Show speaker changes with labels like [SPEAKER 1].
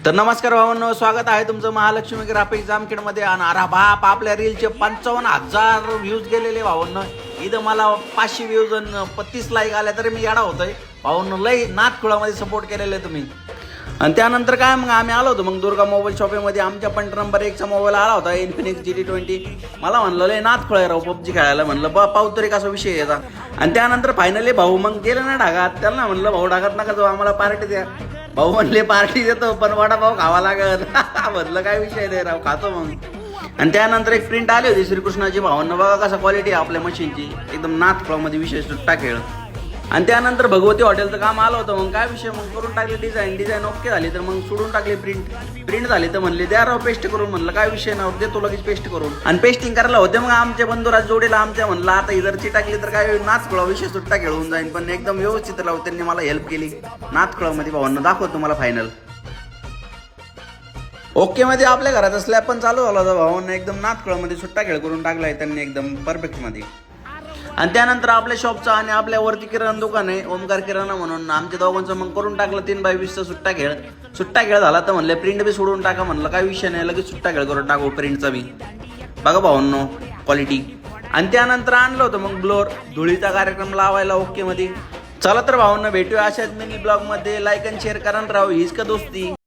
[SPEAKER 1] तर नमस्कार भावांनो, स्वागत आहे तुमचं महालक्ष्मी ग्राफिक जामखेडमध्ये. आणि अरे बाप, आपल्या रीलचे 55,000 व्ह्यूज गेलेले भावांनो. इथं मला 500 व्ह्यूज आणि 35 लाईक आल्या तरी मी येडा होतोय भावांनो. लई नाथखुळामध्ये सपोर्ट केलेले तुम्ही. आणि त्यानंतर काय मग आम्ही आलो होतो मग दुर्गा मोबाईल शॉपिंगमध्ये. आमच्या पण नंबर 1चा मोबाईल आला होता इन्फिनिक्स GT20. मला म्हणलं लय नाथखुळा राव पबजी खेळायला. म्हणलं पाहू तरी कसा विषय याचा. आणि त्यानंतर फायनली भाऊ मग गेलं ना ढागात. त्याला म्हणलं भाऊ ढागात नका जाऊ, आम्हाला पार्टी द्या. भाऊ म्हणले पार्टी देतो पण वडापाव खावा लागल. म्हणलं काय विषय नाही राव, खातो मग. आणि त्यानंतर एक प्रिंट आली होती श्रीकृष्णाची. भावांना बघा कसा क्वालिटी आहे आपल्या मशीनची, एकदम नाथखुळामध्ये विशेष सुट्टा खेळ. आणि त्यानंतर भगवती हॉटेलचं काम आलं होतं. मग काय विषय, मग करून टाकले डिझाईन ओके झाली. तर मग सोडून टाकले प्रिंट झाली. तर म्हणले द्या राव पेस्ट करून. म्हणलं काय विषय ना, देतो लगेच पेस्ट करून. आणि पेस्टिंग करायला होते मग आमचे बंधुराज जोडीला आमच्या. म्हणलं आता इधरची टाकली तर काय नाथखुळा विषय सुट्टा खेळून जाईल. पण एकदम व्यवस्थित राहू त्यांनी मला हेल्प केली. नाथखुळामध्ये भावांना दाखवतो तुम्हाला फायनल. ओके मध्ये आपल्या घराचा स्लॅब पण चालू झाला होता भावांना. एकदम नाथखुळामध्ये सुट्टा खेळ करून टाकलाय त्यांनी एकदम परफेक्ट मध्ये. आणि त्यानंतर आपल्या शॉपचा आणि आपल्या वरती किराणा दुकान आहे ओमकार किराणा म्हणून. आमच्या दोघांचं मग करून टाकलं 3x20चा सुट्टा खेळ झाला. तर म्हणलं प्रिंट बी सोडून टाका. म्हणलं काय विषय नाही, लगेच सुट्टा खेळ करून टाकू प्रिंटचा बी. बघा भावांनो क्वालिटी. आणि त्यानंतर आणलं होतं मग ब्लोअर धुळीचा कार्यक्रम लावायला ओके मध्ये. चला तर भावांनो भेटूया अशाच मिनी ब्लॉग मध्ये. लाईक आणि शेअर करा राव, हीच का दोस्ती.